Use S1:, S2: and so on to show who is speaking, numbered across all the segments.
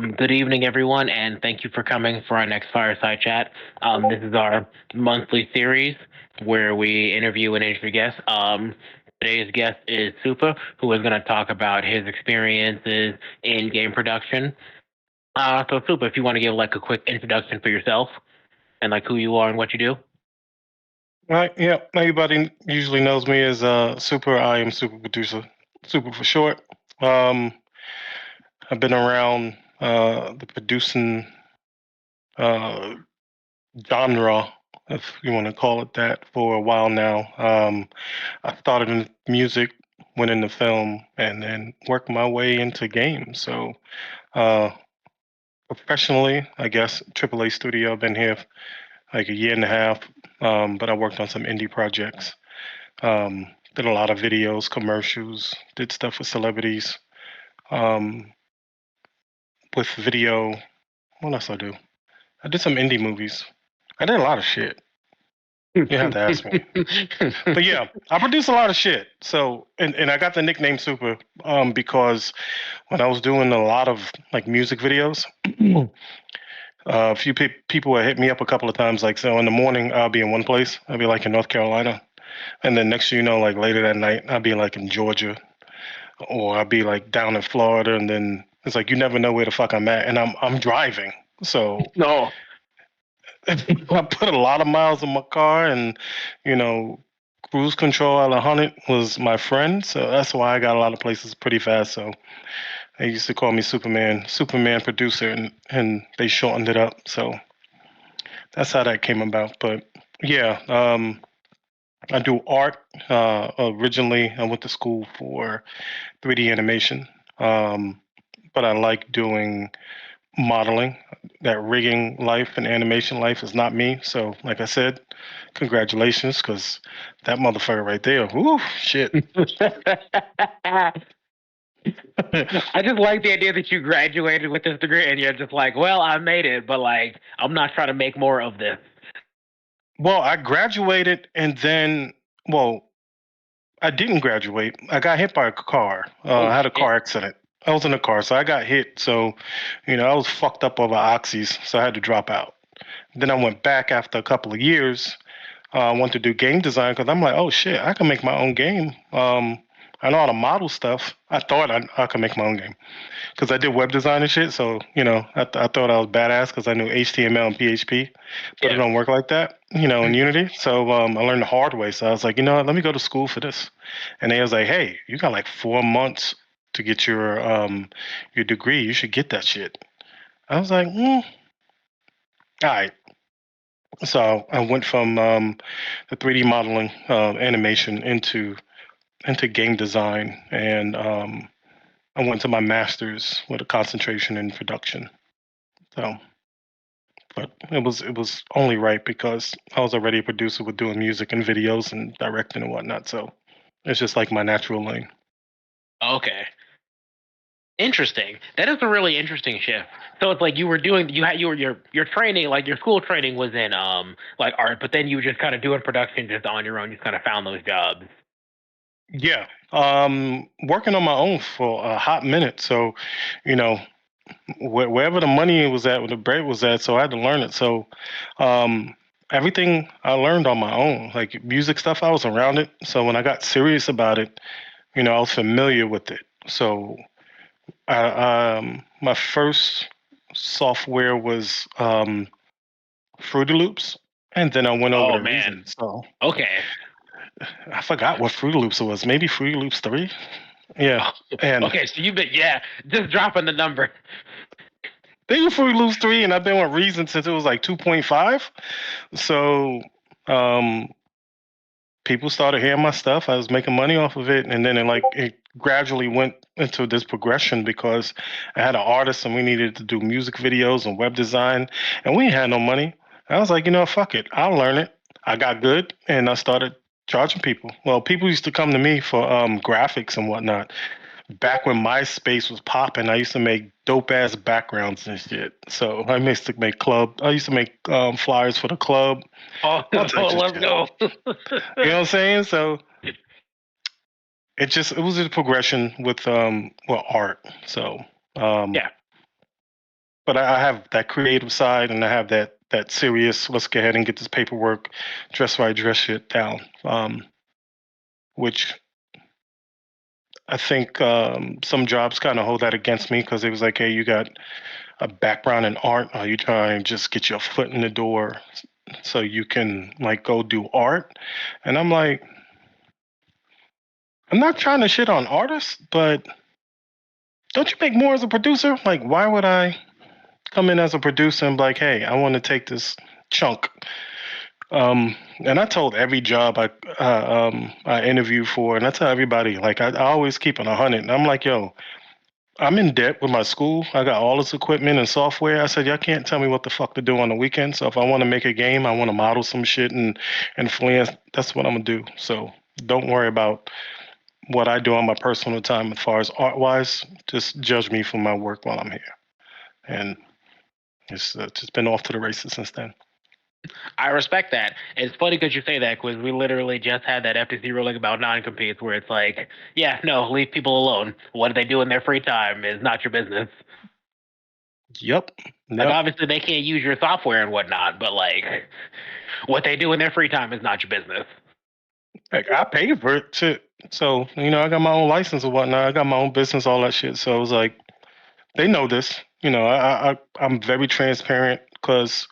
S1: Good evening, everyone, and thank you for coming for our next Fireside Chat. This is our monthly series where we interview and interview guests. Today's guest is Supa, who is going to talk about his experiences in game production. So, Supa, if you want to give like a quick introduction for yourself and like who you are and what you do.
S2: Right. Yeah. Everybody usually knows me as Super. I am SupaProducer. Super for short. Um, I've been around the producing uh, genre, if you want to call it that, for a while now. I started in music, went into film, and then worked my way into games. So uh, professionally, I guess AAA studio. I've been here like a year and a half, but I worked on some indie projects. Did a lot of videos, commercials, did stuff with celebrities. Um, with video, what else I do? I did some indie movies. I did a lot of shit. You have to ask me. But yeah, I produce a lot of shit. So, and I got the nickname Super because when I was doing a lot of like music videos, a few people would hit me up a couple of times. Like, so in the morning, I'll be in one place. I'll be like in North Carolina. And then next thing you know, like later that night, I'll be like in Georgia, or I'll be like down in Florida, and then it's like you never know where the fuck I'm at, and I'm driving, so
S1: No.
S2: I put a lot of miles in my car, and you know, cruise control at 100 was my friend, so that's why I got a lot of places pretty fast. So they used to call me Superman producer, and they shortened it up. So that's how that came about. But yeah, I do art. Originally, I went to school for 3D animation. Um, but I like doing modeling. That rigging life and animation life is not me. So, like I said, congratulations, because that motherfucker right there, whoo, shit.
S1: I just like the idea that you graduated with this degree and you're just like, well, I made it, but like, I'm not trying to make more of this.
S2: Well, I graduated and then, well, I didn't graduate. I got hit by a car.
S1: Oh
S2: I had a
S1: shit.
S2: car accident. I was in a car, so I got hit. So, I was fucked up over oxys, so I had to drop out. Then I went back after a couple of years. I want to do game design because I'm like, oh shit, I can make my own game. I know how to model stuff. I thought I could make my own game because I did web design and shit. So I thought I was badass because I knew HTML and PHP, but it
S1: Yeah.
S2: don't work like that, in Unity. So I learned the hard way. So I was like, you know what, let me go to school for this. And they was like, hey, you got like 4 months to get your degree. You should get that shit. I was like, all right. So I went from the 3D modeling animation into game design, and I went to my master's with a concentration in production. So, but it was only right because I was already a producer with doing music and videos and directing and whatnot. So it's just like my natural lane.
S1: Okay. Interesting. That is a really interesting shift. So it's like you were doing you had your training, like your school training was in like art, but then you were just kind of doing production just on your own. You just kind of found those jobs.
S2: Yeah, working on my own for a hot minute. So, you know, wherever the money was at, where the bread was at, so I had to learn it. So, um, everything I learned on my own, like music stuff, I was around it. So when I got serious about it, I was familiar with it. So, my first software was Fruity Loops, and then I went over
S1: Oh
S2: to
S1: man.
S2: Reason. So
S1: Okay.
S2: I forgot what Fruity Loops it was. Maybe Fruity Loops 3. Yeah, and
S1: Okay, so you've been just dropping the number.
S2: they were Fruity Loops 3, and I've been with Reason since it was like 2.5. So um, people started hearing my stuff. I was making money off of it, and then it gradually went into this progression because I had an artist, and we needed to do music videos and web design, and we had no money. I was like, fuck it, I'll learn it. I got good, and I started charging people. Well, people used to come to me for graphics and whatnot. Back when MySpace was popping, I used to make dope ass backgrounds and shit. So I used to make club. I used to make flyers for the club,
S1: Oh,
S2: all types of
S1: let's
S2: shit.
S1: go.
S2: You know what I'm saying? So it was a progression with art. So um,
S1: Yeah.
S2: but I have that creative side, and I have that serious. Let's go ahead and get this paperwork, dress right, dress shit down. Which I think some jobs kind of hold that against me because it was like, hey, you got a background in art. Are you trying to just get your foot in the door so you can like go do art? And I'm like, I'm not trying to shit on artists, but don't you make more as a producer? Like, why would I come in as a producer and be like, hey, I want to take this chunk? And I told every job I interview for, and I tell everybody, like, I always keep it 100. And I'm like, yo, I'm in debt with my school. I got all this equipment and software. I said, y'all can't tell me what the fuck to do on the weekend. So if I want to make a game, I want to model some shit and freelance, that's what I'm gonna do. So don't worry about what I do on my personal time as far as art wise. Just judge me for my work while I'm here. And it's just been off to the races since then.
S1: I respect that. It's funny because you say that because we literally just had that FTC ruling about non-competes where it's like, yeah, no, leave people alone. What they do in their free time is not your business.
S2: Yep.
S1: Like,
S2: Yep.
S1: obviously, they can't use your software and whatnot, but like, what they do in their free time is not your business.
S2: Like I paid for it shit. So, I got my own license or whatnot. I got my own business, all that shit. So it was like, they know this. I'm very transparent because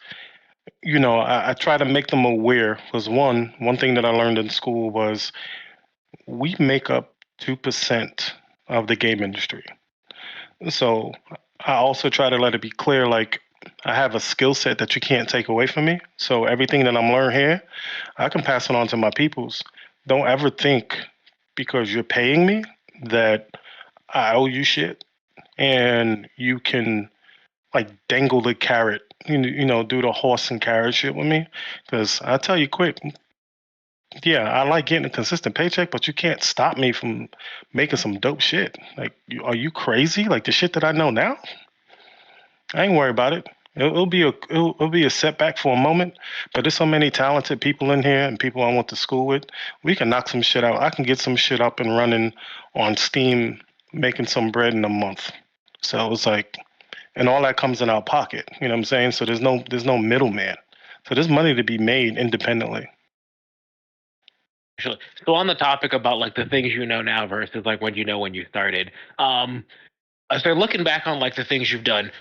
S2: I try to make them aware. Because one thing that I learned in school was we make up 2% of the game industry. So I also try to let it be clear, like I have a skill set that you can't take away from me. So everything that I'm learning here, I can pass it on to my peoples. Don't ever think because you're paying me that I owe you shit and you can like dangle the carrot, do the horse and carrot shit with me. Because I tell you quick, yeah, I like getting a consistent paycheck, but you can't stop me from making some dope shit. Like, are you crazy? Like the shit that I know now, I ain't worried about it. It'll be a setback for a moment, but there's so many talented people in here and people I went to school with. We can knock some shit out. I can get some shit up and running on Steam, making some bread in a month. So it's like, and all that comes in our pocket. You know what I'm saying? So there's no middleman. So there's money to be made independently.
S1: Actually, so on the topic about like the things you know now versus like what you know when you started, so looking back on like the things you've done,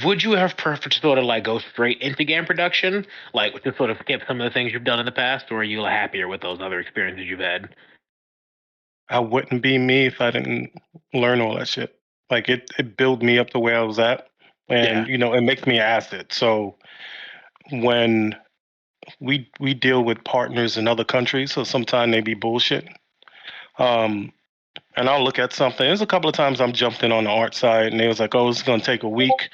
S1: would you have preferred to sort of like go straight into game production, like to sort of skip some of the things you've done in the past, or are you happier with those other experiences you've had?
S2: I wouldn't be me if I didn't learn all that shit. Like it built me up the way I was at,
S1: Yeah.
S2: and it makes me an asset. So when we deal with partners in other countries, so sometimes they be bullshit. Um, and I'll look at something. There's a couple of times I'm jumped in on the art side, and they was like, "Oh, it's gonna take a week,"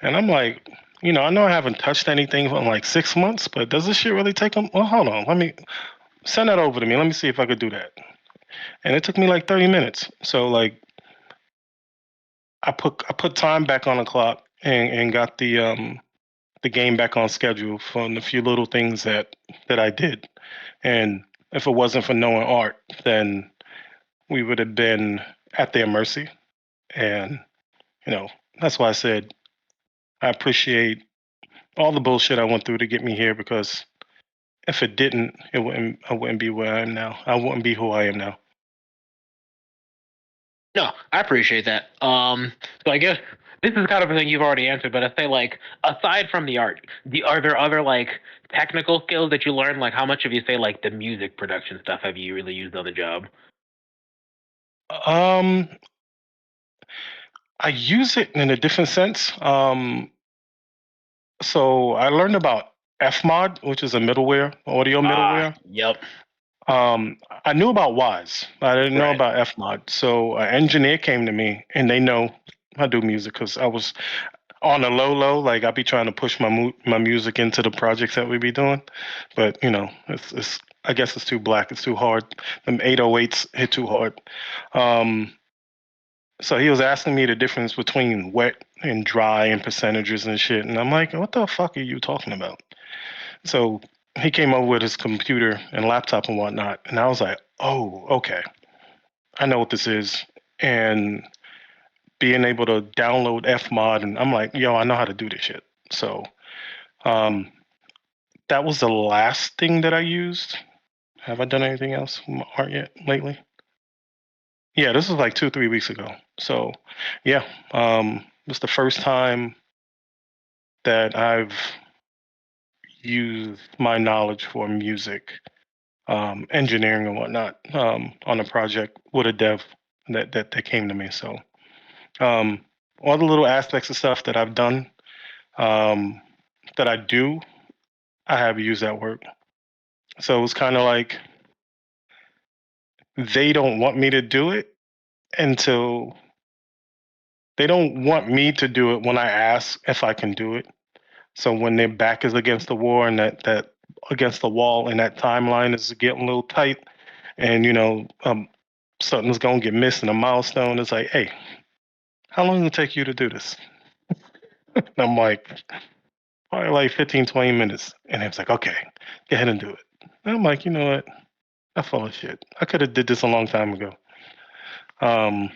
S2: and I'm like, I know I haven't touched anything for like 6 months, but does this shit really take them? Well, hold on, let me send that over to me. Let me see if I could do that. And it took me like 30 minutes. So like I put time back on the clock and got the game back on schedule from the few little things that I did. And if it wasn't for knowing art, then we would have been at their mercy. And that's why I said I appreciate all the bullshit I went through to get me here because if it didn't, I wouldn't be where I am now. I wouldn't be who I am now.
S1: No, I appreciate that. So I guess this is kind of a thing you've already answered, but I say like aside from the art, are there other like technical skills that you learn? Like how much of you say like the music production stuff have you really used on the job?
S2: Um, I use it in a different sense. So I learned about Fmod, which is a middleware, audio
S1: Ah,
S2: middleware.
S1: yep,
S2: I knew about Wise, but I didn't know
S1: right.
S2: about Fmod. So an engineer came to me, and they know I do music because I was on the low. Like I be trying to push my music into the projects that we be doing, but it's I guess it's too black. It's too hard. Them 808s hit too hard. Um, so he was asking me the difference between wet and dry and percentages and shit, and I'm like, what the fuck are you talking about? So he came over with his computer and laptop and whatnot, and I was like, oh, okay, I know what this is. And being able to download Fmod, and I'm like, yo, I know how to do this shit. So um, that was the last thing that I used. Have I done anything else with my art yet lately? Yeah, this was like 2, 3 weeks ago. So yeah, it's the first time that I've used my knowledge for music, engineering and whatnot, on a project with a dev that came to me. So um, all the little aspects of stuff that I've done, um, that I do, I have used at work. So it's kind of like they don't want me to do it until they don't want me to do it when I ask if I can do it. So when their back is against the wall and that against the wall and that timeline is getting a little tight, and something's gonna get missed in a milestone, it's like, hey, how long does it take you to do this? And I'm like, probably like 15, 20 minutes. And it's like, okay, go ahead and do it. And I'm like, you know what? I full of shit. I could have did this a long time ago. Um,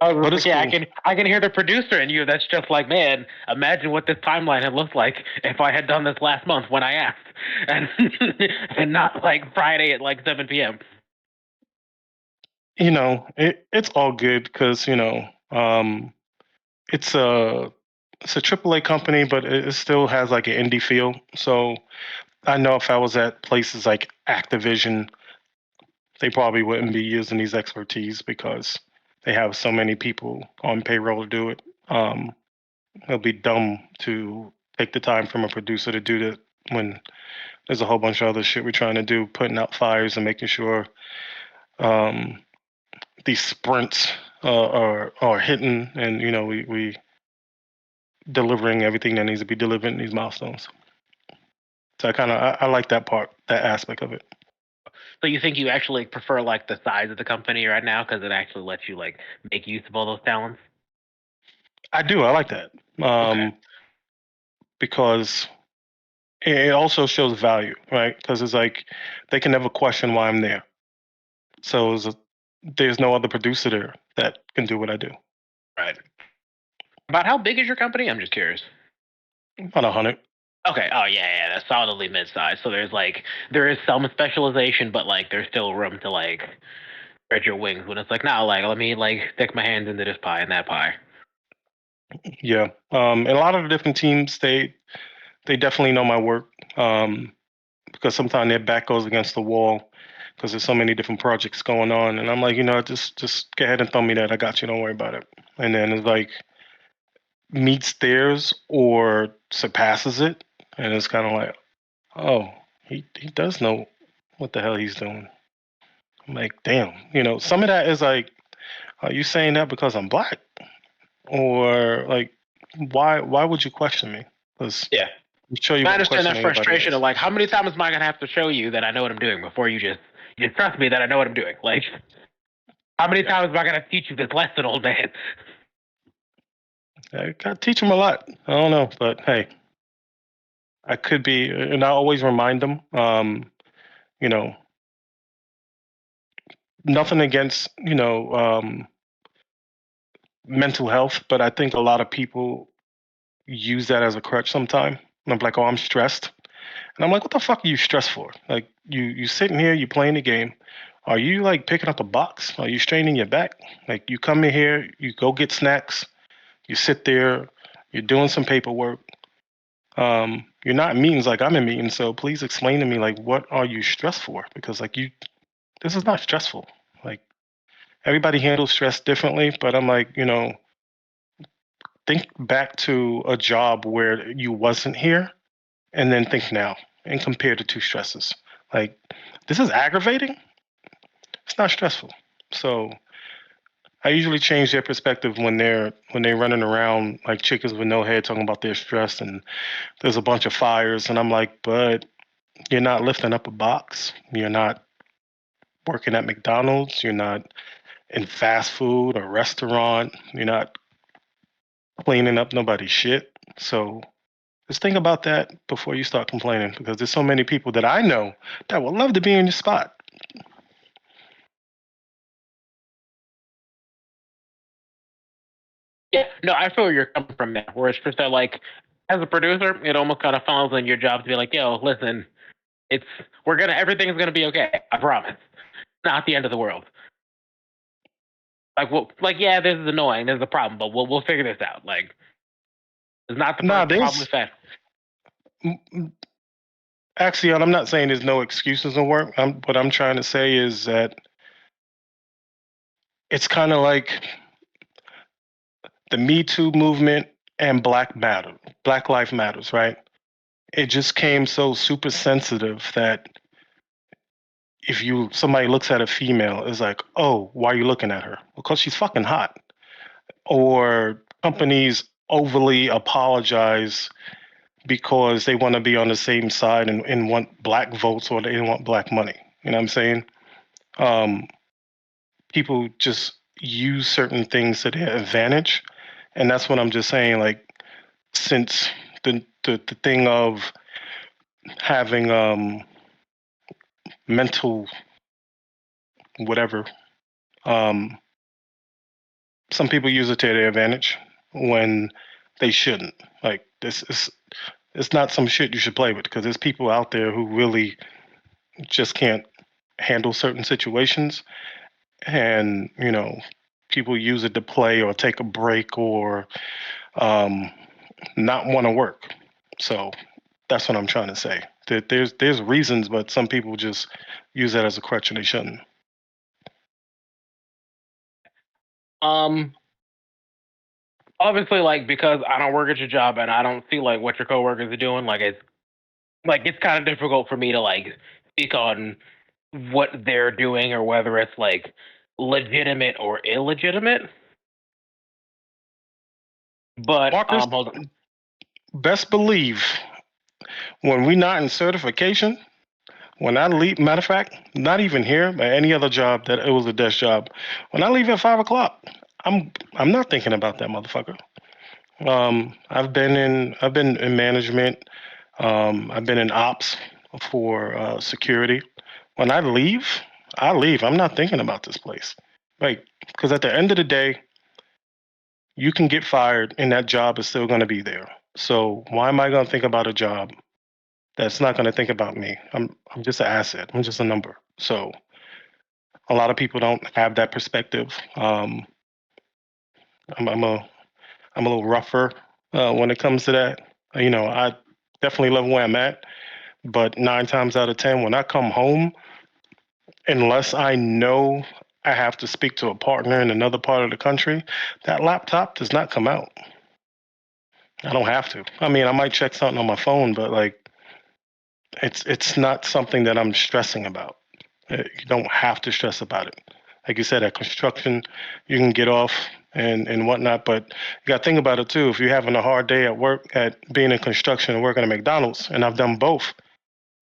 S1: I was
S2: but
S1: like,
S2: it's
S1: yeah,
S2: cool.
S1: I can hear the producer in you. That's just like, man, imagine what this timeline had looked like if I had done this last month when I asked, and and not like Friday at like 7 p.m.
S2: It's all good because it's a AAA company, but it still has like an indie feel. So I know if I was at places like Activision, they probably wouldn't be using these expertise because they have so many people on payroll to do it. It'll be dumb to take the time from a producer to do that when there's a whole bunch of other shit we're trying to do, putting out fires and making sure um, these sprints are hitting, and we delivering everything that needs to be delivered in these milestones. So I like that part, that aspect of it.
S1: So you think you actually prefer like the size of the company right now because it actually lets you like make use of all those talents?
S2: I do. I like that,
S1: Okay.
S2: because it also shows value, right? Because it's like they can never question why I'm there. So there's no other producer there that can do what I do.
S1: Right. About how big is your company? I'm just curious.
S2: About 100.
S1: Okay. Oh yeah, yeah, that's solidly mid-sized. So there is some specialization, but like there's still room to like spread your wings when it's like, no, like let me like stick my hands into this pie and that pie.
S2: Yeah. And a lot of the different teams, they definitely know my work, because sometimes their back goes against the wall because there's so many different projects going on, and I'm like, just go ahead and throw me that. I got you. Don't worry about it. And then it's like meets theirs or surpasses it, and it's kind of like, oh, he does know what the hell he's doing. I'm like, damn. Some of that is like, are you saying that because I'm black, or like, why would you question me? Because
S1: Yeah.
S2: I'm sure you
S1: I
S2: won't
S1: understand
S2: question
S1: that
S2: anybody
S1: frustration of
S2: else.
S1: like, how many times am I gonna have to show you that I know what I'm doing before you just trust me that I know what I'm doing? Like, how many
S2: Yeah,
S1: times am I gonna teach you this lesson, old man?
S2: I gotta teach them a lot. I don't know, but hey, I could be, and I always remind them. You know, Nothing against mental health, but I think a lot of people use that as a crutch sometime. And I'm like, oh, I'm stressed. And I'm like, what the fuck are you stressed for? Like, you sitting here, you playing the game. Are you like picking up a box? Are you straining your back? Like, you come in here, you go get snacks, you sit there, you're doing some paperwork. You're not in meetings like I'm in meetings, so please explain to me like what are you stressed for? Because like this is not stressful. Like, everybody handles stress differently, but I'm like, think back to a job where you wasn't here, and then think now and compare the two stresses. Like, this is aggravating. It's not stressful. So I usually change their perspective when they're running around like chickens with no head talking about their stress and there's a bunch of fires, and I'm like, but you're not lifting up a box. You're not working at McDonald's. You're not in fast food or restaurant. You're not cleaning up nobody's shit. So just think about that before you start complaining, because there's so many people that I know that would love to be in your spot.
S1: Yeah, no, I feel where you're coming from there. Where it's just that, like, as a producer, it almost kind of falls on your job to be like, yo, listen, it's everything's gonna be okay. I promise. Not the end of the world. Like, well, like, yeah, this is annoying. This is a problem, but we'll figure this out. Like, it's not the
S2: Nah,
S1: first problem
S2: there's
S1: we've had.
S2: actually, I'm not saying there's no excuses in work. What I'm trying to say is that it's kind of like the Me Too movement and Black Life Matters, right? It just came so super sensitive that if you somebody looks at a female, it's like, oh, why are you looking at her? Because she's fucking hot. Or companies overly apologize because they want to be on the same side and want black votes or they want black money. You know what I'm saying? Um, People just use certain things to their advantage, and that's what I'm just saying. Like since the thing of having mental whatever, um, some people use it to their advantage when they shouldn't. Like this is it's not some shit you should play with because there's people out there who really just can't handle certain situations, and people use it to play or take a break or um, not want to work. So that's what I'm trying to say. That there's reasons, but some people just use that as a crutch and they shouldn't.
S1: Um, Obviously, like, because I don't work at your job and I don't see like what your coworkers are doing, it's kind of difficult for me to like speak on what they're doing or whether it's like legitimate or illegitimate. But
S2: Marcus,
S1: hold on.
S2: best believe when we not in certification, when I leave, matter of fact, not even here, but any other job that it was a desk job. When I leave at 5 o'clock, I'm not thinking about that motherfucker. I've been in management. I've been in ops for security. When I leave. I'm not thinking about this place. Like, because at the end of the day, you can get fired and that job is still going to be there. So why am I going to think about a job that's not going to think about me? I'm just an asset. I'm just a number. So a lot of people don't have that perspective. I'm I'm a little rougher when it comes to that. I definitely love where I'm at, but 9 times out of 10, when I come home, unless I know I have to speak to a partner in another part of the country, that laptop does not come out. I don't have to. I mean, I might check something on my phone, but like it's not something that I'm stressing about. You don't have to stress about it. Like you said, at construction, you can get off and whatnot, but you got to think about it too. If you're having a hard day at work, at being in construction and working at McDonald's, and I've done both,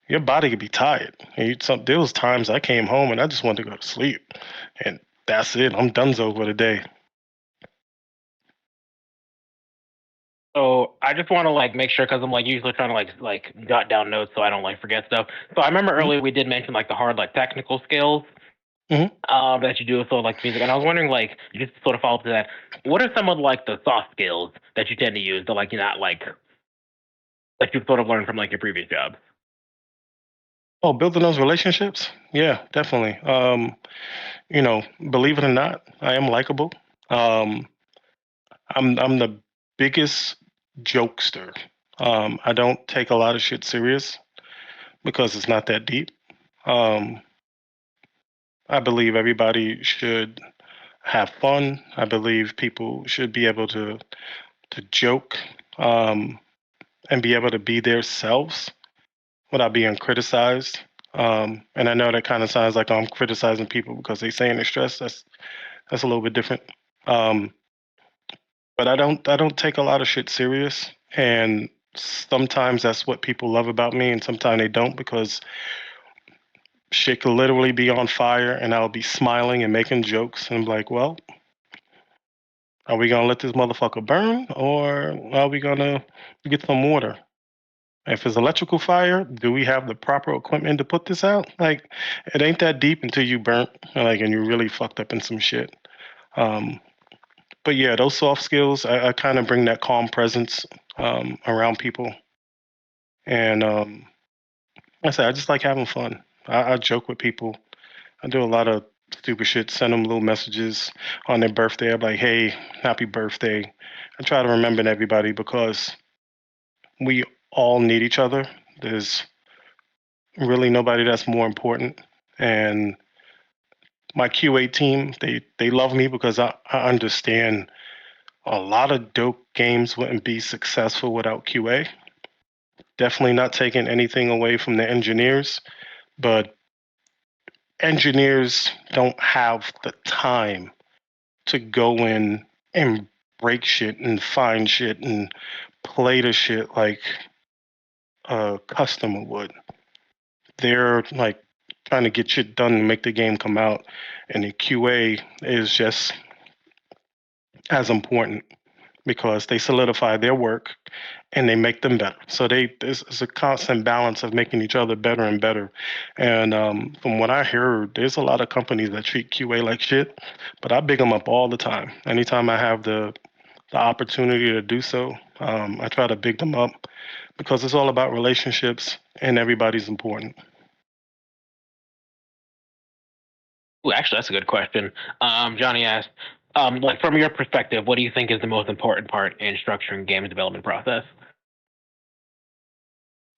S2: your body could be tired. There was times I came home and I just wanted to go to sleep, and that's it. I'm donezo for the day.
S1: So I just want to like make sure because I'm like usually trying to like jot down notes so I don't like forget stuff. So I remember
S2: Mm-hmm.
S1: earlier we did mention like the hard like technical skills
S2: Mm-hmm.
S1: that you do with sort of like music, and I was wondering like just to sort of follow up to that, what are some of like the soft skills that you tend to use that like you're not like that you've sort of learned from like your previous jobs?
S2: Oh, building those relationships? Yeah, definitely. Believe it or not, I am likable. Um, I'm the biggest jokester. I don't take a lot of shit serious because it's not that deep. Um, I believe everybody should have fun. I believe people should be able to joke um, and be able to be their selves without being criticized. And I know that kind of sounds like I'm criticizing people because they saying they're stressed. That's a little bit different. Um, but I don't take a lot of shit serious, and sometimes that's what people love about me, and sometimes they don't because shit could literally be on fire, and I'll be smiling and making jokes, and I'm like, well, are we gonna let this motherfucker burn, or are we gonna get some water? If it's electrical fire, do we have the proper equipment to put this out? Like, it ain't that deep until you burnt, like, and you're really fucked up in some shit. Um, But yeah, those soft skills, I kind of bring that calm presence around people, and like I said, I just like having fun. I joke with people. I do a lot of stupid shit. Send them little messages on their birthday. I'm like, "Hey, happy birthday!" I try to remember everybody because we all need each other. There's really nobody that's more important. And my QA team, they love me because I understand a lot of dope games wouldn't be successful without QA. Definitely not taking anything away from the engineers, but engineers don't have the time to go in and break shit and find shit and play the shit like a customer would. They're like trying to get shit done and make the game come out, and the QA is just as important because they solidify their work and they make them better. So there's a constant balance of making each other better and better. And from what I heard, there's a lot of companies that treat QA like shit, but I big them up all the time. Anytime I have the opportunity to do so, I try to big them up because it's all about relationships and everybody's important.
S1: Ooh, actually, that's a good question. Johnny asked, like from your perspective, what do you think is the most important part in structuring game development process?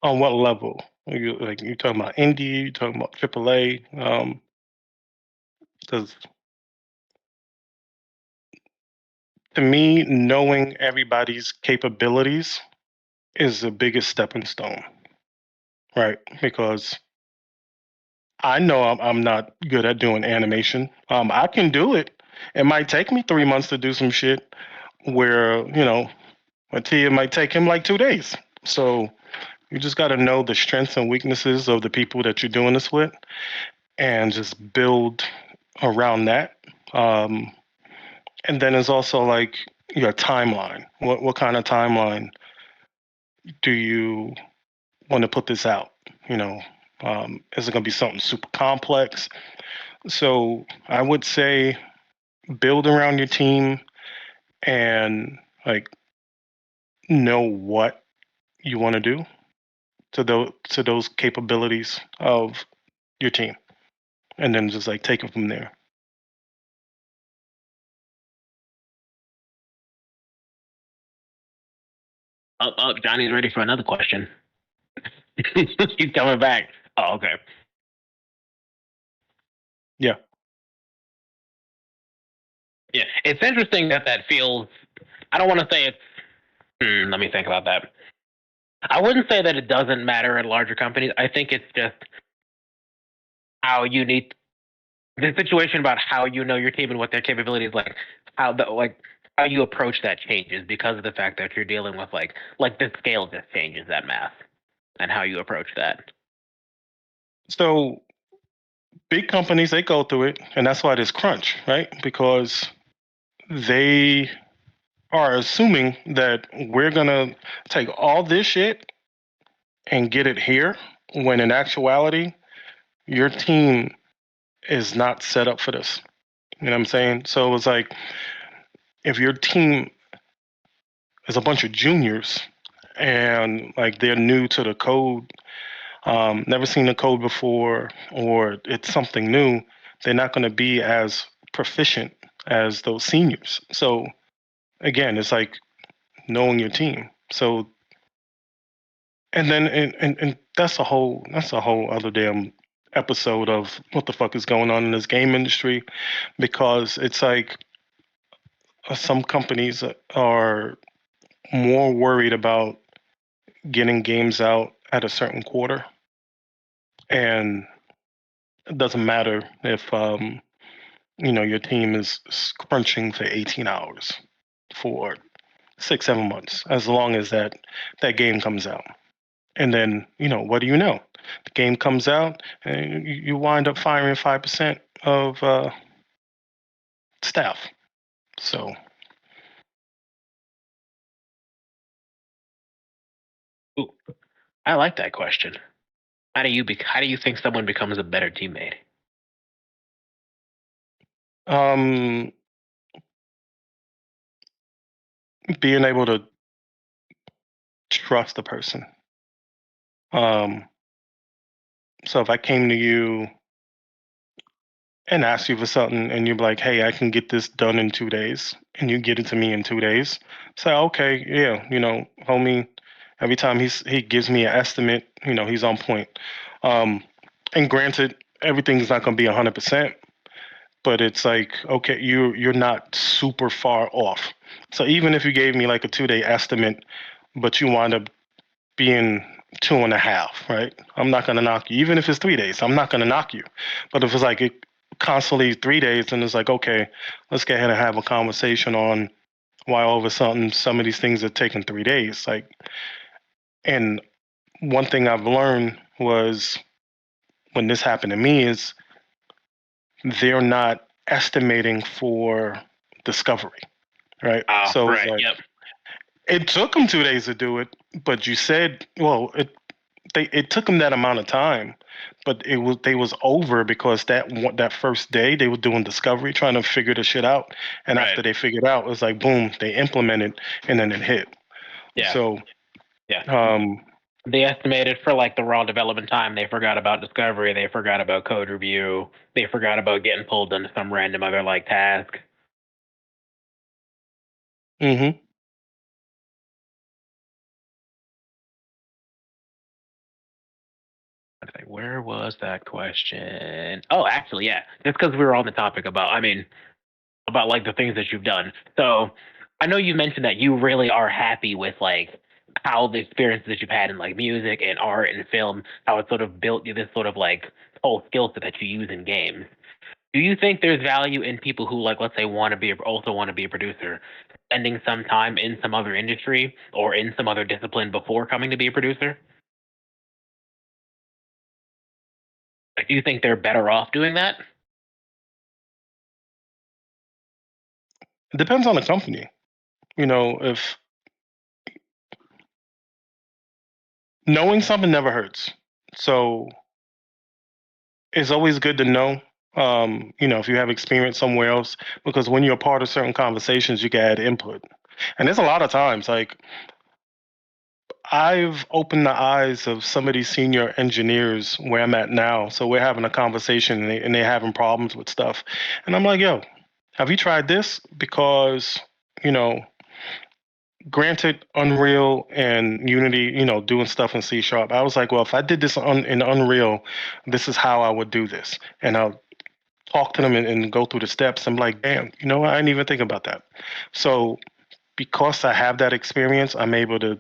S2: On what level? You talking about indie? You talking about AAA? Because to me, knowing everybody's capabilities is the biggest stepping stone, right? Because I know I'm not good at doing animation. I can do it. It might take me 3 months to do some shit where, Matia might take him like 2 days. So you just got to know the strengths and weaknesses of the people that you're doing this with and just build around that. Um, and then it's also like your timeline. What kind of timeline do you want to put this out? You know, is it going to be something super complex? So I would say build around your team and like know what you want to do to those capabilities of your team, and then just like take it from there.
S1: Johnny's ready for another question. He's coming back. Oh, okay.
S2: Yeah.
S1: Yeah, it's interesting that that feels. I don't want to say it's. Let me think about that. I wouldn't say that it doesn't matter at larger companies. I think it's just how you need the situation about how you know your team and what their capabilities like how you approach that changes because of the fact that you're dealing with like the scale just changes that math and how you approach that.
S2: So big companies they go through it, and that's why there's crunch, right? Because they are assuming that we're gonna take all this shit and get it here, when in actuality, your team is not set up for this. You know what I'm saying? So it's like if your team is a bunch of juniors and like they're new to the code, never seen the code before, or it's something new, they're not going to be as proficient as those seniors. So again, it's like knowing your team. So and then and that's a whole other damn episode of what the fuck is going on in this game industry, because it's like some companies are more worried about getting games out at a certain quarter, and it doesn't matter if your team is crunching for 18 hours for 6 7 months, as long as that game comes out. And then what do you know, the game comes out and you wind up firing 5% of staff. So
S1: Ooh, I like that question. How do you think someone becomes a better teammate?
S2: um being able to trust the person. Um, so if I came to you and asked you for something and you're like, hey, I can get this done in 2 days, and you get it to me in 2 days, say, okay, yeah, homie, every time he gives me an estimate, he's on point. Um, and granted, everything's not going to be 100%, but it's like, okay, you're not super far off. So even if you gave me like a 2-day estimate, but you wind up being 2.5, right? I'm not going to knock you. Even if it's 3 days, I'm not going to knock you. But if it's like it constantly 3 days, then it's like, okay, let's go ahead and have a conversation on why all of a sudden some of these things are taking 3 days. Like, and one thing I've learned was when this happened to me is they're not estimating for discovery, right?
S1: Oh,
S2: So it's
S1: right.
S2: like
S1: Yep.
S2: it took them 2 days to do it, but you said, well, it took them that amount of time, but they was over because that first day they were doing discovery, trying to figure the shit out, and
S1: Right.
S2: after they figured out, it was like boom, they implemented, and then it hit.
S1: Yeah.
S2: So,
S1: Yeah.
S2: um,
S1: They estimated for like the raw development time. They forgot about discovery. They forgot about code review. They forgot about getting pulled into some random other like task.
S2: hmm
S1: Okay, where was that question? Oh, actually, yeah. Just because we were on the topic about, I mean, about like the things that you've done. So I know you mentioned that you really are happy with like how the experiences that you've had in like music and art and film, how it sort of built you this sort of like whole skill set that you use in games. Do you think there's value in people who like let's say want to be also want to be a producer, spending some time in some other industry or in some other discipline before coming to be a producer? Like, do you think they're better off doing that?
S2: it depends on the company. If knowing something never hurts, so it's always good to know. If you have experience somewhere else, because when you're a part of certain conversations, you can add input. And there's a lot of times, like I've opened the eyes of some of these senior engineers where I'm at now. So we're having a conversation and they're having problems with stuff. And I'm like, yo, have you tried this? Because, you know, granted, Unreal and Unity, doing stuff in C Sharp. I was like, well, if I did this in Unreal, this is how I would do this. And I'll talk to them and go through the steps. I'm like, damn, I didn't even think about that. So because I have that experience, I'm able to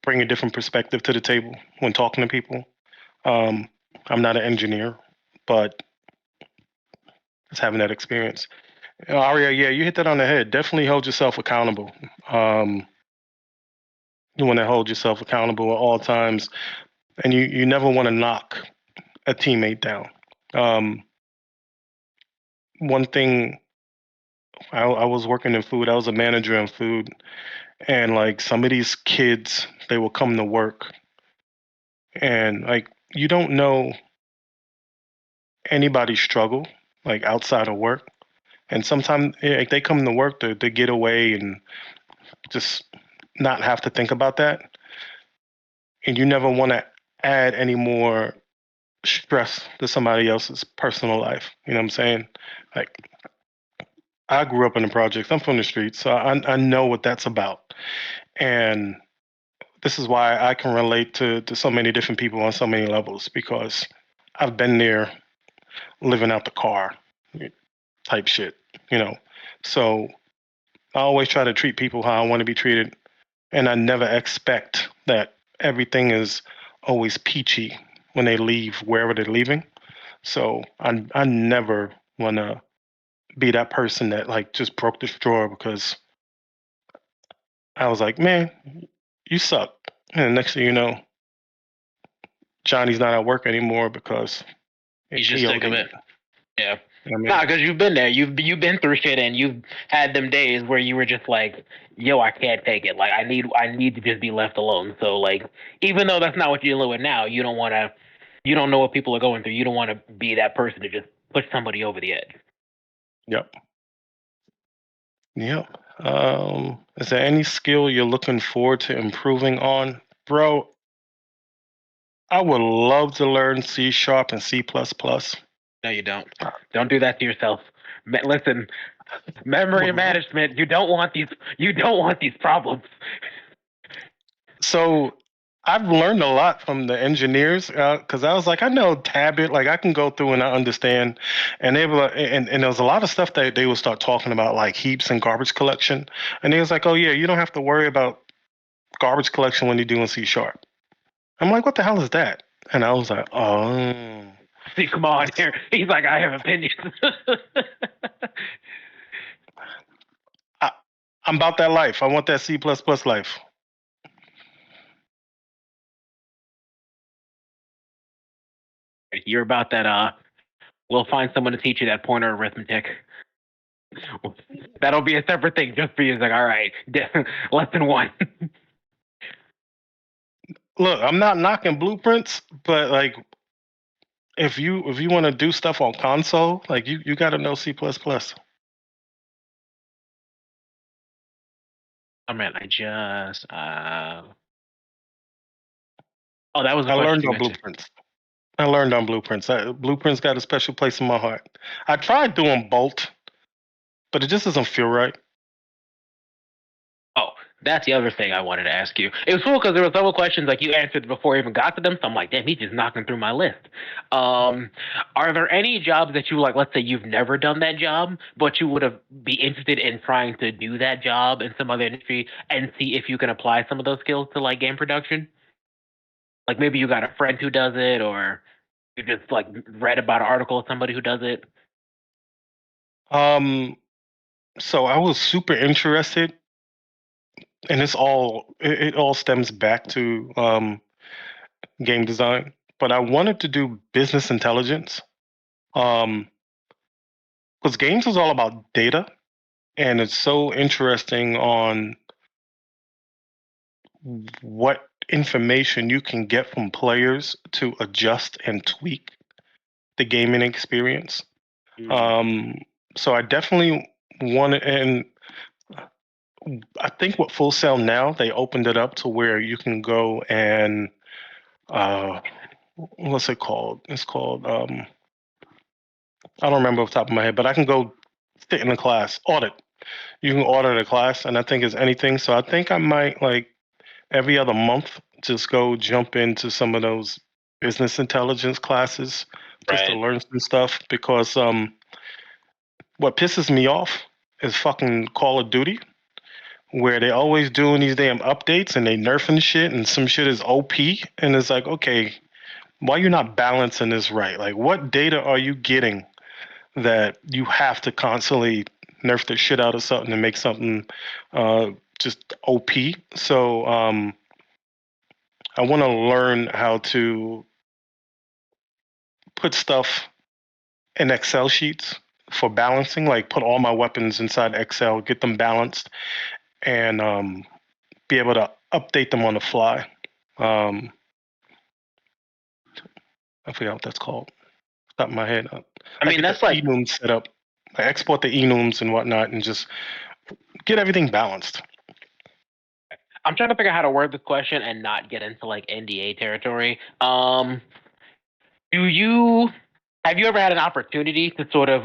S2: bring a different perspective to the table when talking to people. Um, I'm not an engineer, but it's having that experience. Aria, yeah, you hit that on the head. Definitely hold yourself accountable. Um, you want to hold yourself accountable at all times, and you never want to knock a teammate down. Um, one thing, I was working in food. I was a manager in food, and like some of these kids, they will come to work, and like you don't know anybody's struggle, like outside of work. And sometimes like, they come to work to get away and just not have to think about that. And you never want to add any more stress to somebody else's personal life. You know what I'm saying? Like I grew up in the projects. I'm from the streets, so I know what that's about. And this is why I can relate to so many different people on so many levels because I've been there living out the car type shit, you know. So I always try to treat people how I want to be treated, and I never expect that everything is always peachy when they leave wherever they're leaving. So I never want to be that person that like just broke the straw because I was like, man, you suck. And the next thing you know, Johnny's not at work anymore because
S1: He's just
S2: he
S1: sick of
S2: OD'd.
S1: it. Yeah.
S2: I mean,
S1: Nah, because you've been there. You've been through shit, and you've had them days where you were just like, "Yo, I can't take it. Like, I need to just be left alone." So, like, even though that's not what you're dealing with now, you don't want to. You don't know what people are going through. You don't want to be that person to just push somebody over the edge.
S2: yep, yep. Is there any skill you're looking forward to improving on, bro? I would love to learn C sharp and C++.
S1: No, you don't. Don't do that to yourself. Listen, memory
S2: Well,
S1: management. You don't want these. You don't want these problems.
S2: so I've learned a lot from the engineers because I was like, I know Tabit, like I can go through and I understand, and they were, and there was a lot of stuff that they would start talking about, like heaps and garbage collection, and they was like, oh yeah, you don't have to worry about garbage collection when you're doing C sharp. I'm like, what the hell is that? And I was like, oh,
S1: See, come on here. He's like, I have opinions.
S2: I, I'm about that life. I want that C++ life.
S1: You're about that. We'll find someone to teach you that pointer arithmetic. That'll be a separate thing just for you. It's like, all right, less than one.
S2: Look, I'm not knocking blueprints, but like if you want to do stuff on console, like you got to know C++.
S1: Oh man, I just. Oh, that was the
S2: I
S1: question
S2: learned
S1: you
S2: on
S1: mentioned.
S2: blueprints. I learned on blueprints. Blueprints got a special place in my heart. I tried doing Bolt, but it just doesn't feel right.
S1: Oh, that's the other thing I wanted to ask you. It was cool because there were several questions like you answered before I even got to them. So I'm like, damn, he's just knocking through my list. Um, are there any jobs that you like? Let's say you've never done that job, but you would have be interested in trying to do that job in some other industry and see if you can apply some of those skills to like game production. Like maybe you got a friend who does it, or you just like read about an article of somebody who does it.
S2: Um, so I was super interested, and it all stems back to game design. But I wanted to do business intelligence. Um, because games is all about data, and it's so interesting on what information you can get from players to adjust and tweak the gaming experience.
S1: Mm.
S2: Um, so I definitely want to, and I think with Full Sail now they opened it up to where you can go and uh, what's it called? It's called I don't remember off the top of my head, but I can go sit in a class audit. You can audit a class, and I think it's anything. So I think I might like every other month just go jump into some of those business intelligence classes just to
S1: Right.
S2: learn some stuff because what pisses me off is fucking Call of Duty where they always doing these damn updates and they nerfing shit and some shit is OP and it's like okay, why you not balancing this right? Like what data are you getting that you have to constantly nerf the shit out of something and make something uh, just OP? So I want to learn how to put stuff in Excel sheets for balancing, like put all my weapons inside Excel, get them balanced, and be able to update them on the fly. Um, I forgot what that's called. Top of my head.
S1: I
S2: I
S1: mean,
S2: get the
S1: that's like
S2: enums set up. I export the enums and whatnot, and just get everything balanced.
S1: I'm trying to figure out how to word this question and not get into like NDA territory. Do you have you ever had an opportunity to sort of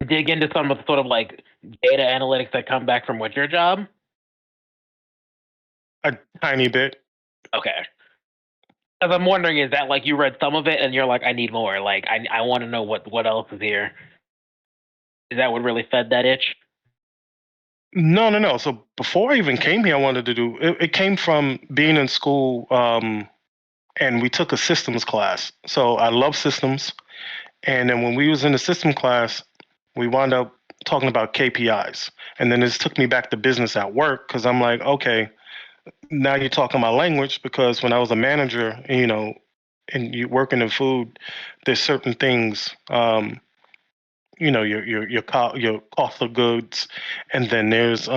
S1: dig into some of the sort of like data analytics that come back from what your job?
S2: A tiny bit.
S1: Okay. Because I'm wondering, is that like you read some of it and you're like, I need more. Like I want to know what else is here. Is that what really fed that itch?
S2: No, no, no. So before I even came here, I wanted to do it. It came from being in school, and we took a systems class. So I love systems. And then when we was in the system class, we wound up talking about KPIs. And then this took me back to business at work because I'm like, okay, now you're talking my language because when I was a manager, and you working in food, there's certain things, your cost of goods, and then there's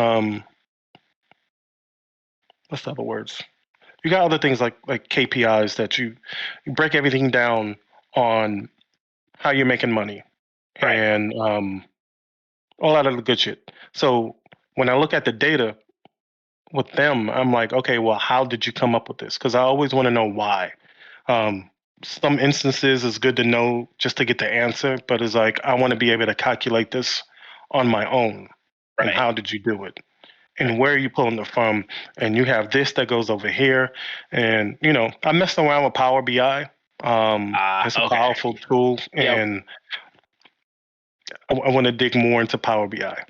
S2: what's the other words? You got other things like KPIs that you break everything down on how you're making money
S1: Right.
S2: and all that other good shit. So when I look at the data with them, I'm like, okay, well, how did you come up with this? Because I always want to know why. Um, some instances it's good to know just to get the answer, but it's like I want to be able to calculate this on my own. And
S1: Right.
S2: how did you do it?
S1: Right.
S2: And where are you pulling it from? And you have this that goes over here. And I messed around with Power BI. It's a
S1: Okay.
S2: powerful tool,
S1: Yep.
S2: and I want to dig more into Power BI.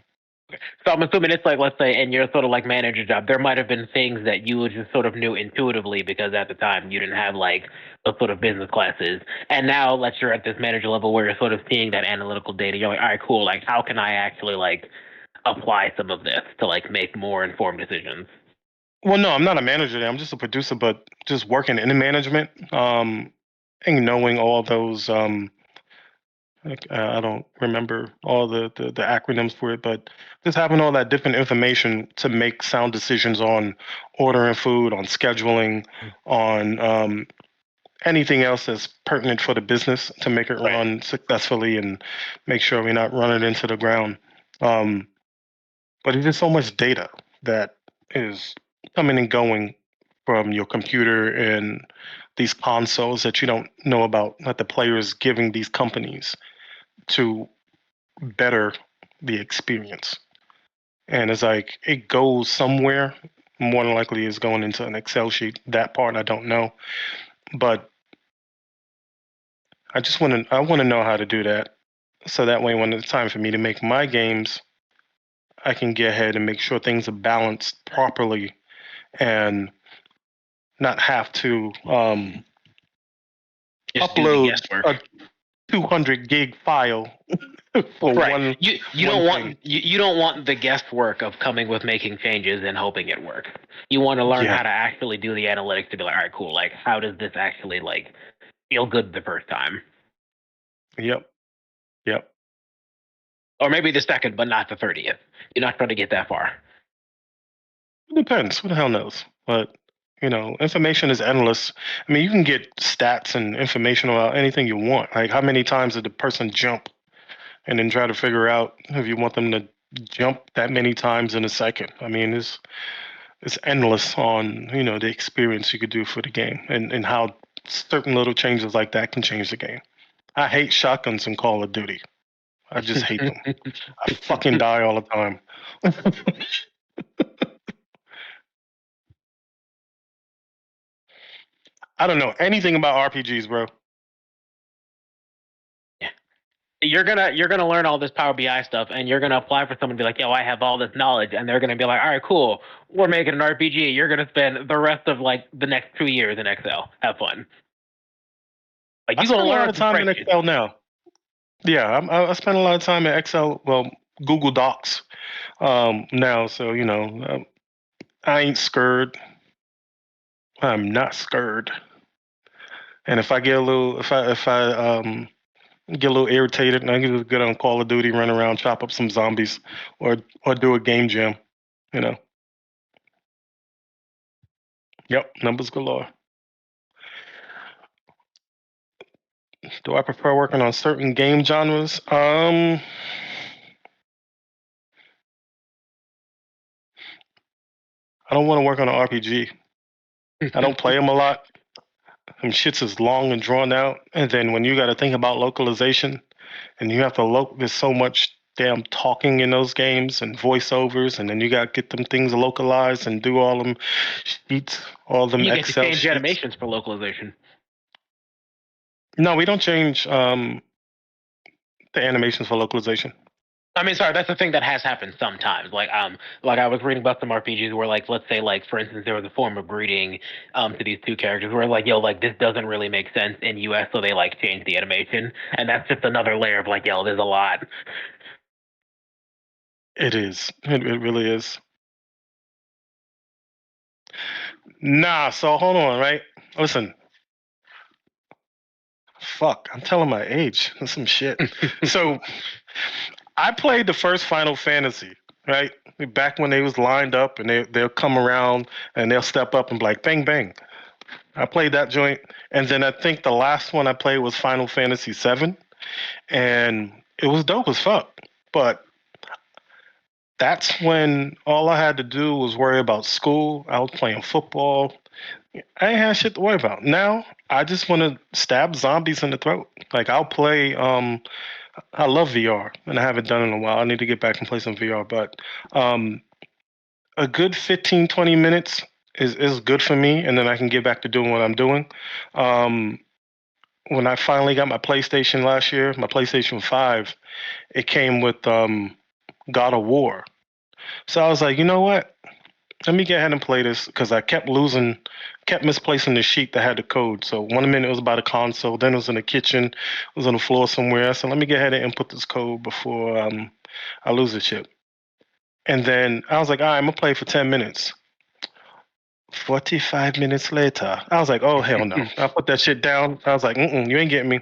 S1: So I'm assuming it's like, let's say, in your sort of like manager job, there might have been things that you just sort of knew intuitively because at the time you didn't have like those sort of business classes. And now that you're at this manager level where you're sort of seeing that analytical data, you're like, all right, cool. Like, how can I actually like apply some of this to like make more informed decisions?
S2: Well, no, I'm not a manager there. I'm just a producer, but just working in management, and knowing all those. I don't remember all the acronyms for it, but just having all that different information to make sound decisions on ordering food, on scheduling, on anything else that's pertinent for the business to make it
S1: Right.
S2: run successfully and make sure we're not running into the ground. Um, but it's just so much data that is coming and going from your computer and these consoles that you don't know about, that the players giving these companies to better the experience. And it's like it goes somewhere. More than likely, is going into an Excel sheet. That part I don't know, but I want to know how to do that, so that way when it's time for me to make my games, I can get ahead and make sure things are balanced properly and not have to
S1: Just do the
S2: upload
S1: guesswork.
S2: a 200 gig file for
S1: Right.
S2: one
S1: You
S2: one
S1: don't
S2: thing.
S1: want you don't want the guesswork of coming with making changes and hoping it works. You want to learn
S2: Yeah.
S1: how to actually do the analytics to be like, all right, cool. Like, how does this actually like feel good the first time,
S2: Yep. Yep.
S1: or maybe the second, but not the 30th. You're not trying to get that far.
S2: It depends. Who the hell knows? But information is endless. I mean, you can get stats and information about anything you want. Like how many times did the person jump, and then try to figure out if you want them to jump that many times in a second. I mean, it's endless on the experience you could do for the game, and how certain little changes like that can change the game. I hate shotguns in Call of Duty. I just hate them. I fucking die all the time. I don't know anything about RPGs, bro.
S1: You're gonna learn all this Power BI stuff, and you're gonna apply for someone to be like, yo, I have all this knowledge, and they're gonna be like, all right, cool, we're making an RPG. You're gonna spend the rest of like the next 2 years in Excel. Have fun. Like
S2: I
S1: you gonna
S2: spend a lot
S1: learn
S2: of
S1: some
S2: time in
S1: spreadsheets.
S2: Excel now. Yeah, I spend a lot of time in Excel. Well, Google Docs now, so I ain't scared. I'm not scared. And if I get a little, if I get a little irritated, and I can just get on Call of Duty, run around, chop up some zombies, or do a game jam. You know. Yep, numbers galore. Do I prefer working on certain game genres? I don't want to work on an RPG. I don't play them a lot. Them shits is long and drawn out, and then when you got to think about localization, and you have to there's so much damn talking in those games and voiceovers, and then you got to get them things localized and do all them sheets, all them
S1: You get to
S2: Excel
S1: change
S2: sheets.
S1: animations for localization.
S2: No, we don't change the animations for localization.
S1: I mean, sorry, that's the thing that has happened sometimes. Like I was reading about some RPGs where, like, let's say, like, for instance, there was a form of greeting, to these two characters where, like, yo, like, this doesn't really make sense in US, so they like change the animation, and that's just another layer of like, yo, there's a lot.
S2: It is. It really is. Nah. So hold on, right? Listen. Fuck. I'm telling my age. That's some shit. So I played the first Final Fantasy, right? Back when they was lined up, and they'll come around and they'll step up and be like, bang bang. I played that joint, and then I think the last one I played was Final Fantasy VII, and it was dope as fuck. But That's when all I had to do was worry about school. I was playing football. I ain't had shit to worry about. Now I just want to stab zombies in the throat. Like I'll play. I love VR, and I haven't done it in a while. I need to get back and play some VR. But um, a good 15, 20 minutes is good for me, and then I can get back to doing what I'm doing. Um, when I finally got my PlayStation last year, my PlayStation 5, it came with God of War. So I was like, you know what? Let me get ahead and play this because I kept losing, kept misplacing the sheet that had the code. So one minute it was by the console, then it was in the kitchen, it was on the floor somewhere. So let me get ahead and input this code before I lose the chip. And then I was like, all right, I'm gonna play for 10 minutes. 45 minutes later, I was like, oh hell no. I put that shit down. I was like, you ain't getting me.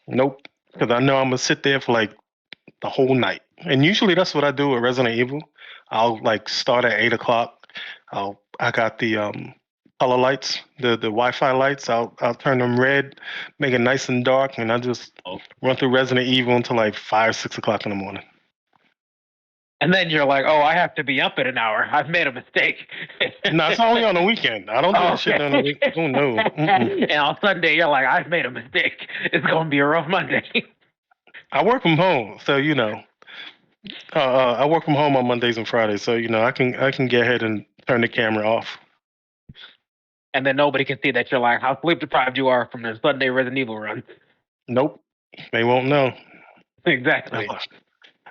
S2: Nope. Because I know I'm gonna sit there for like the whole night. And usually that's what I do with Resident Evil. I'll like start at 8 o'clock. I got the color lights, the Wi-Fi lights. I'll turn them red, make it nice and dark, and I just
S1: Oh.
S2: run through Resident Evil until like 5, 6 o'clock in the morning.
S1: And then you're like, oh, I have to be up in an hour. I've made a mistake.
S2: No, it's only on the weekend. I don't do
S1: Oh,
S2: that shit during the
S1: okay.
S2: week. Oh no. Mm-mm.
S1: And on Sunday, you're like, I've made a mistake. It's going to be a rough Monday.
S2: I work from home, so you know. I work from home on Mondays and Fridays, so you know I can get ahead and turn the camera off.
S1: And then nobody can see that you're like, how sleep deprived you are from the Sunday Resident Evil run.
S2: Nope, they won't know.
S1: Exactly.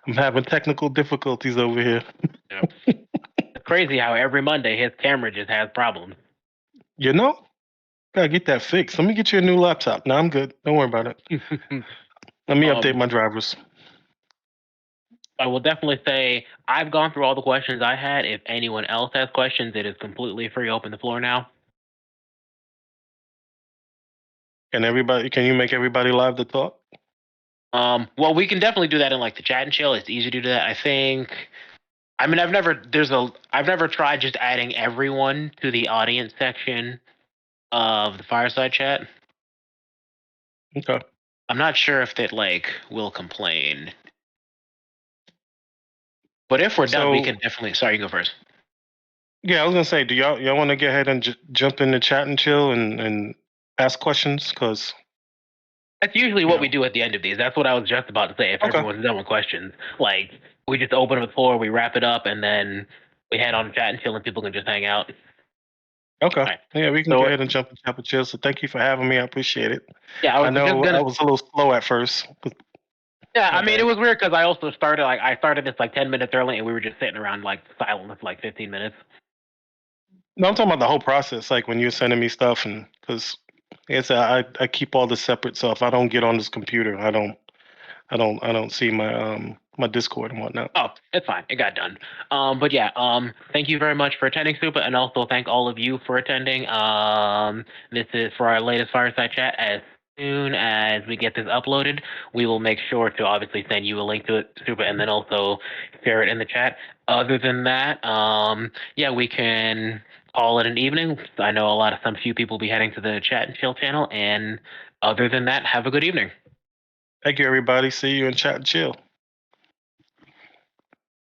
S2: I'm having technical difficulties over here.
S1: Yeah. It's crazy how every Monday his camera just has problems.
S2: You know, gotta get that fixed. Let me get you a new laptop. No, I'm good. Don't worry about it. Let me update my drivers.
S1: I will definitely say I've gone through all the questions I had. If anyone else has questions, it is completely free. Open the floor now.
S2: Can you make everybody live to talk?
S1: Well, we can definitely do that in like the chat and chill. It's easy to do that. I think. I mean, I've never tried just adding everyone to the audience section of the Fireside chat.
S2: Okay.
S1: I'm not sure if that like will complain. But if we're done, we
S2: So
S1: can definitely. Sorry, you go first.
S2: yeah, I was gonna say, do y'all want to get ahead and jump in the chat and chill and ask questions? Cause
S1: That's usually
S2: you
S1: what
S2: know.
S1: we do at the end of these. That's what I was just about to say. If
S2: Okay.
S1: everyone's done with questions, like we just open the floor, we wrap it up, and then we head on to chat and chill, and people can just hang out.
S2: Okay.
S1: All right.
S2: Yeah, we can go
S1: So
S2: ahead and jump in chat and chill. So thank you for having me. I appreciate it.
S1: yeah, I
S2: I
S1: was just
S2: know I
S1: gonna.
S2: was a little slow at first.
S1: Yeah,
S2: My
S1: I mean it
S2: bad.
S1: was weird because I also started like I started this like 10 minutes early, and we were just sitting around like silent for like 15 minutes.
S2: No, I'm talking about the whole process, like when you're sending me stuff, and because it's I keep all this separate. So if I don't get on this computer, I don't see my Discord and whatnot.
S1: Oh, it's fine. It got done. But yeah, thank you very much for attending, Supa, and also thank all of you for attending. This is for our latest Fireside Chat. As soon as we get this uploaded, we will make sure to obviously send you a link to it, Supa, and then also share it in the chat. Other than that, yeah, we can call it an evening. I know some few people will be heading to the chat and chill channel, and other than that, have a good evening.
S2: Thank you, everybody. See you in chat and chill.